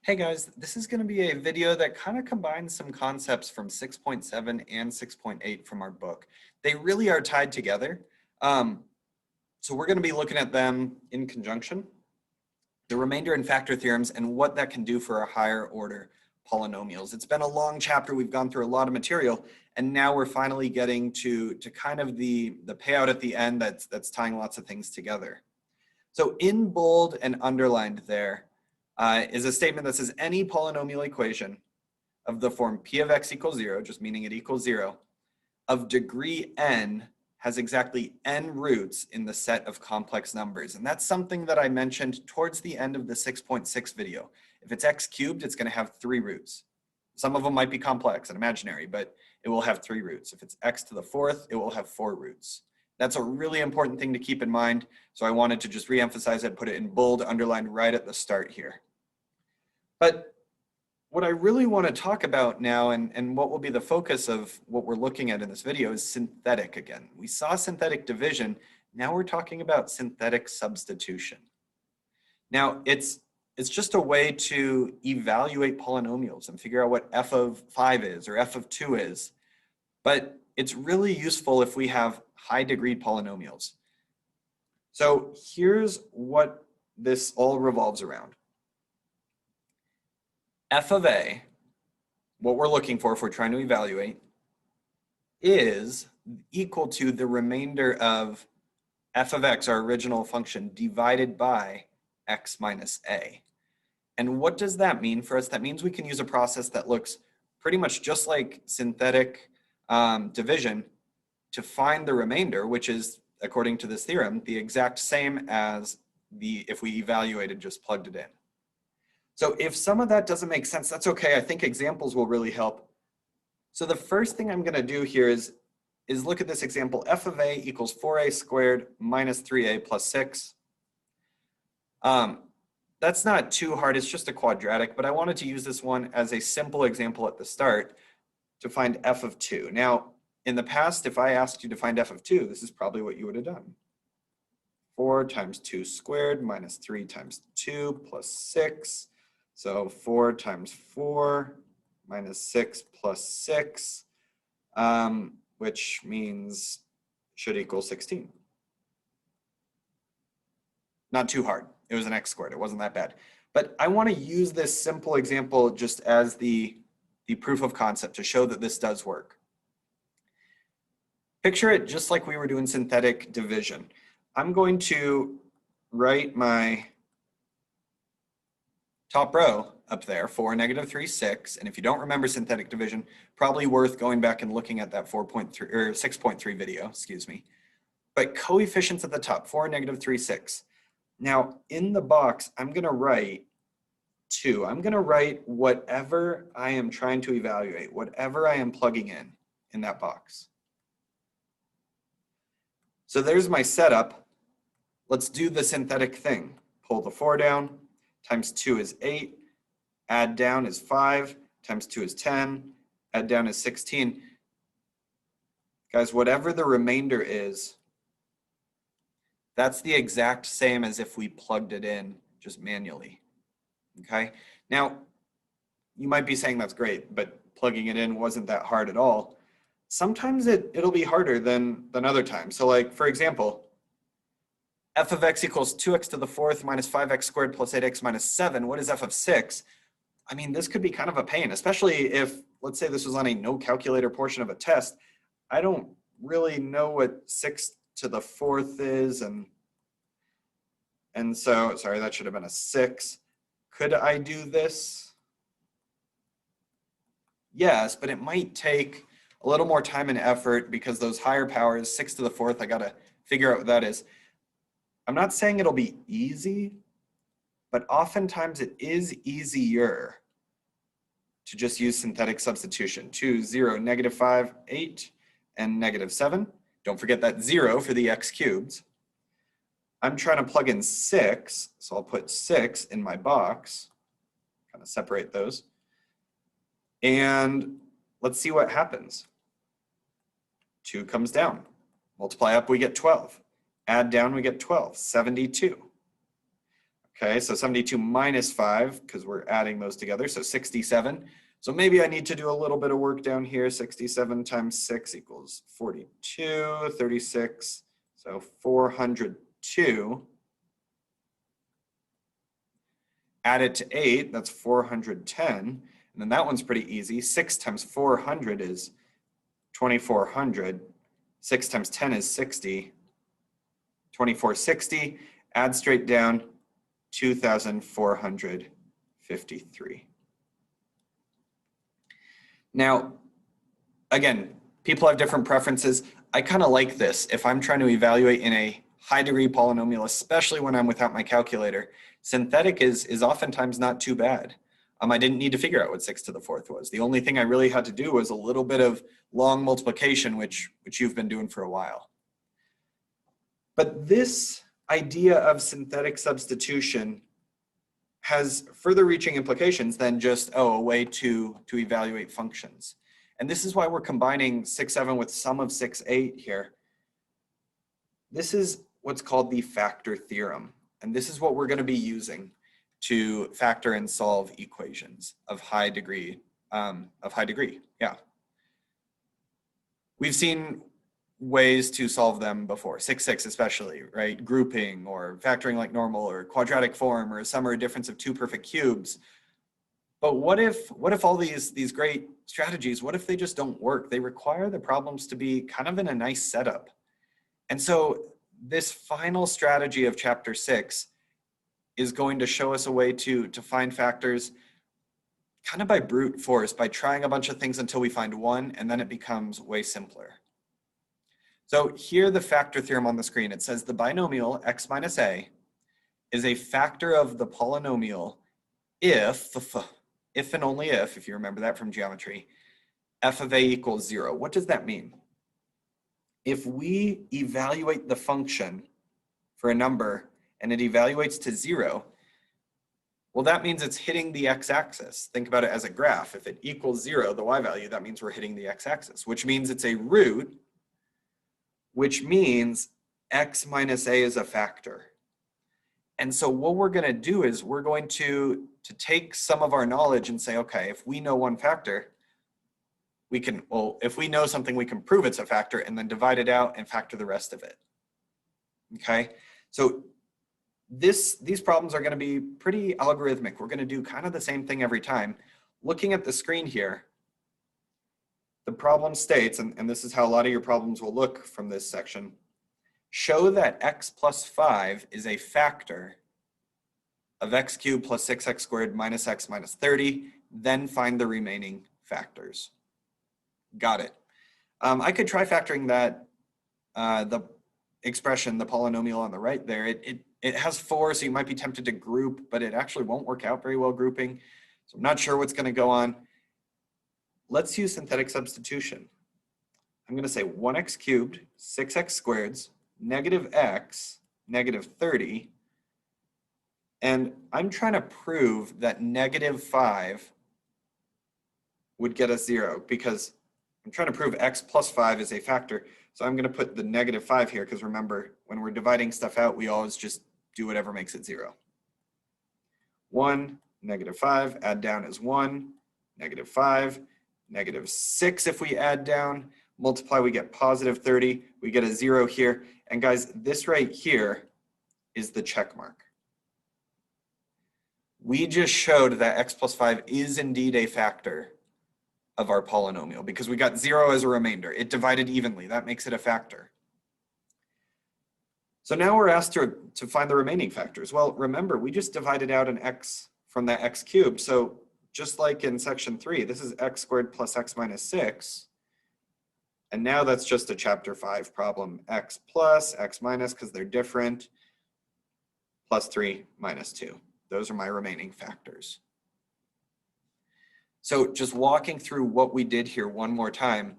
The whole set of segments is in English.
Hey guys, this is going to be a video that kind of combines some concepts from 6.7 and 6.8 from our book. They really are tied together. So we're going to be looking at them in conjunction, the remainder and factor theorems and what that can do for our higher order polynomials. It's been a long chapter. We've gone through a lot of material, and now we're finally getting to kind of the payout at the end that's tying lots of things together. So in bold and underlined there, is a statement that says any polynomial equation of the form p of x equals 0, just meaning it equals 0, of degree n has exactly n roots in the set of complex numbers. And that's something that I mentioned towards the end of the 6.6 video. If it's x cubed, it's going to have 3 roots. Some of them might be complex and imaginary, but it will have 3 roots. If it's x to the 4th, it will have 4 roots. That's a really important thing to keep in mind. So I wanted to just reemphasize it, put it in bold, underlined right at the start here. But what I really want to talk about now, and what will be the focus of what we're looking at in this video, is synthetic again. We saw synthetic division. Now we're talking about synthetic substitution. Now it's just a way to evaluate polynomials and figure out what f of 5 is or f of 2 is. But it's really useful if we have high degree polynomials. So here's what this all revolves around. F of a, what we're looking for if we're trying to evaluate, is equal to the remainder of f of x, our original function, divided by x minus a. And what does that mean for us? That means we can use a process that looks pretty much just like synthetic division to find the remainder, which is, according to this theorem, the exact same as if we evaluated, just plugged it in. So if some of that doesn't make sense, that's okay. I think examples will really help. So the first thing I'm going to do here is look at this example. F of a equals 4a squared minus 3a plus 6. That's not too hard. It's just a quadratic, but I wanted to use this one as a simple example at the start to find f of 2. Now, in the past, if I asked you to find f of 2, this is probably what you would have done. 4 times 2 squared minus 3 times 2 plus 6. So 4 times 4 minus 6 plus 6, which means should equal 16. Not too hard. It was an x squared. It wasn't that bad. But I want to use this simple example just as the proof of concept to show that this does work. Picture it just like we were doing synthetic division. I'm going to write my top row up there, 4, negative 3, 6. And if you don't remember synthetic division, probably worth going back and looking at that 4.3 or 6.3 video, excuse me. But coefficients at the top, 4, negative 3, 6. Now in the box, I'm going to write 2. I'm going to write whatever I am trying to evaluate, whatever I am plugging in that box. So there's my setup. Let's do the synthetic thing. Pull the 4 down, times 2 is 8, add down is 5, times 2 is 10, add down is 16. Guys, whatever the remainder is, that's the exact same as if we plugged it in just manually, okay? Now, you might be saying that's great, but plugging it in wasn't that hard at all. Sometimes it'll be harder than other times. So like, for example, f of x equals 2x to the 4th minus 5x squared plus 8x minus 7. What is f of 6? I mean, this could be kind of a pain, especially if, let's say this was on a no calculator portion of a test. I don't really know what 6 to the 4th is. And so, sorry, that should have been a 6. Could I do this? Yes, but it might take a little more time and effort because those higher powers, 6 to the 4th, I got to figure out what that is. I'm not saying it'll be easy, but oftentimes it is easier to just use synthetic substitution. 2, 0, negative 5, 8, and negative 7. Don't forget that 0 for the x cubed. I'm trying to plug in 6, so I'll put 6 in my box, kind of separate those. And let's see what happens. 2 comes down. Multiply up, we get 12. Add down, we get 12, 72. Okay, so 72 minus 5, because we're adding those together, so 67. So maybe I need to do a little bit of work down here. 67 times 6 equals 42, 36, so 402. Add it to 8, that's 410. And then that one's pretty easy. 6 times 400 is 2400. 6 times 10 is 60. 2460. Add straight down, 2,453. Now, again, people have different preferences. I kind of like this. If I'm trying to evaluate in a high degree polynomial, especially when I'm without my calculator, synthetic is oftentimes not too bad. I didn't need to figure out what 6 to the 4th was. The only thing I really had to do was a little bit of long multiplication, which you've been doing for a while. But this idea of synthetic substitution has further reaching implications than just, a way to evaluate functions. And this is why we're combining 6, 7 with sum of 6, 8 here. This is what's called the factor theorem. And this is what we're going to be using to factor and solve equations of high degree. Yeah. We've seen ways to solve them before, 6, 6 especially, right? Grouping or factoring like normal or quadratic form or a sum or a difference of two perfect cubes. But what if all these great strategies, what if they just don't work? They require the problems to be kind of in a nice setup. And so this final strategy of chapter 6 is going to show us a way to find factors kind of by brute force, by trying a bunch of things until we find one, and then it becomes way simpler. So here the factor theorem on the screen, it says the binomial x minus a is a factor of the polynomial if and only if you remember that from geometry, f of a equals 0. What does that mean? If we evaluate the function for a number and it evaluates to 0, well, that means it's hitting the x-axis. Think about it as a graph. If it equals 0, the y value, that means we're hitting the x-axis, which means it's a root, which means x minus a is a factor. And so what we're going to do is we're going to take some of our knowledge and say, okay, if we know one factor, we can, well, if we know something, we can prove it's a factor and then divide it out and factor the rest of it. Okay, so these problems are going to be pretty algorithmic. We're going to do kind of the same thing every time. Looking at the screen here, the problem states, and this is how a lot of your problems will look from this section, show that x plus 5 is a factor of x cubed plus 6x squared minus x minus 30, then find the remaining factors. Got it. I could try factoring that, the expression, the polynomial on the right there. It has 4, so you might be tempted to group, but it actually won't work out very well grouping. So I'm not sure what's going to go on. Let's use synthetic substitution. I'm going to say 1x cubed, 6x squareds, negative x, negative 30. And I'm trying to prove that negative 5 would get us 0 because I'm trying to prove x plus 5 is a factor. So I'm going to put the negative 5 here because remember, when we're dividing stuff out, we always just do whatever makes it 0. 1, negative 5, add down is 1, negative 5, negative 6 if we add down, multiply, we get positive 30, we get a 0 here. And guys, this right here is the check mark. We just showed that x plus 5 is indeed a factor of our polynomial because we got 0 as a remainder. It divided evenly. That makes it a factor. So now we're asked to find the remaining factors. Well, remember, we just divided out an x from that x cubed. So just like in section 3, this is x squared plus x minus 6. And now that's just a chapter 5 problem. X plus, x minus, because they're different, plus 3 minus 2. Those are my remaining factors. So just walking through what we did here one more time,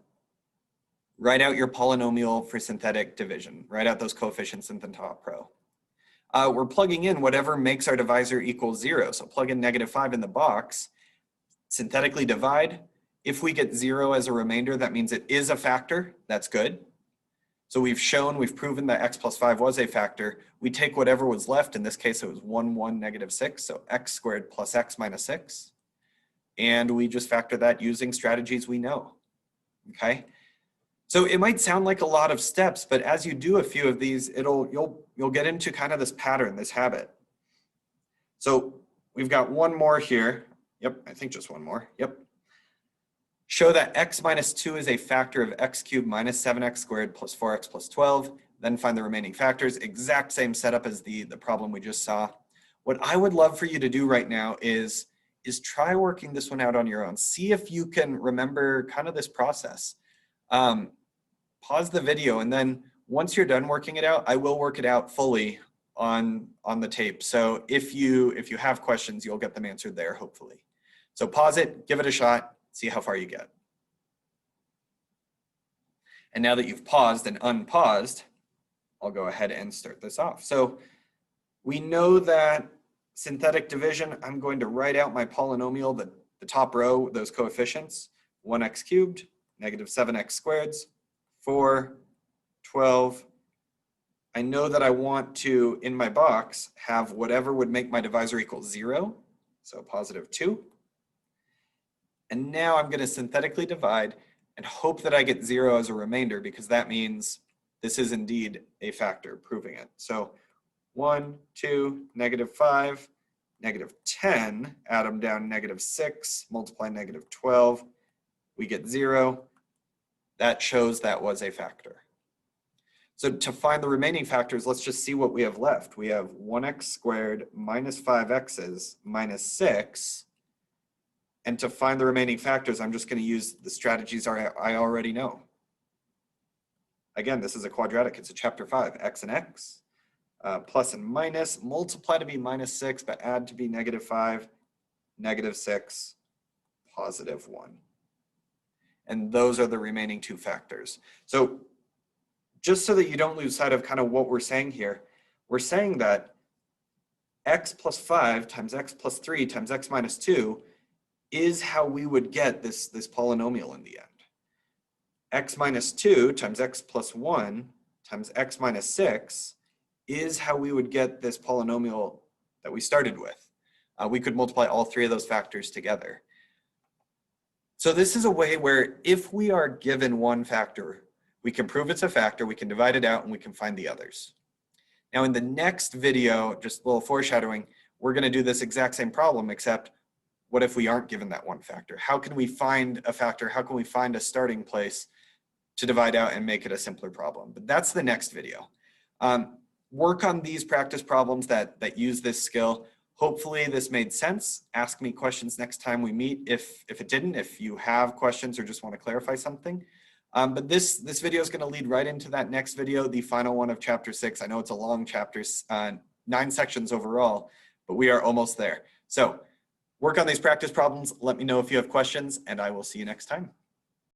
write out your polynomial for synthetic division. Write out those coefficients in the top row. We're plugging in whatever makes our divisor equal 0. So plug in negative 5 in the box, synthetically divide. If we get 0 as a remainder, that means it is a factor. That's good. So we've proven that x plus 5 was a factor. We take whatever was left. In this case, it was 1, 1, negative 6. So x squared plus x minus 6. And we just factor that using strategies we know. Okay. So it might sound like a lot of steps, but as you do a few of these, you'll get into kind of this pattern, this habit. So we've got one more here. Yep, I think just one more. Yep. Show that x minus 2 is a factor of x cubed minus 7x squared plus 4x plus 12. Then find the remaining factors. Exact same setup as the problem we just saw. What I would love for you to do right now is try working this one out on your own. See if you can remember kind of this process. Pause the video, and then once you're done working it out, I will work it out fully on the tape. So if you have questions, you'll get them answered there, hopefully. So pause it, give it a shot, see how far you get. And now that you've paused and unpaused, I'll go ahead and start this off. So we know that synthetic division, I'm going to write out my polynomial, the top row, those coefficients, 1x cubed, negative 7x squared, 4, 12. I know that I want to, in my box, have whatever would make my divisor equal 0, so positive 2. And now I'm going to synthetically divide and hope that I get 0 as a remainder, because that means this is indeed a factor, proving it. So 1, 2, negative 5, negative 10, add them down, negative 6, multiply negative 12, we get 0. That shows that was a factor. So to find the remaining factors, let's just see what we have left. We have 1x squared minus 5x's minus 6. And to find the remaining factors, I'm just going to use the strategies I already know. Again, this is a quadratic. It's a chapter 5, x and x. Plus and minus, multiply to be minus 6, but add to be negative 5, negative 6, positive 1. And those are the remaining two factors. So just so that you don't lose sight of kind of what we're saying here, we're saying that x plus 5 times x plus 3 times x minus 2 is how we would get this polynomial in the end. X minus 2 times x plus 1 times x minus 6 is how we would get this polynomial that we started with. We could multiply all three of those factors together. So this is a way where if we are given one factor, we can prove it's a factor, we can divide it out, and we can find the others. Now in the next video, just a little foreshadowing, we're going to do this exact same problem, except what if we aren't given that one factor? How can we find a factor? How can we find a starting place to divide out and make it a simpler problem? But that's the next video. Work on these practice problems that use this skill. Hopefully this made sense. Ask me questions next time we meet if it didn't, if you have questions or just want to clarify something. But this video is going to lead right into that next video, the final one of chapter 6. I know it's a long chapter, 9 sections overall, but we are almost there. So work on these practice problems. Let me know if you have questions, and I will see you next time.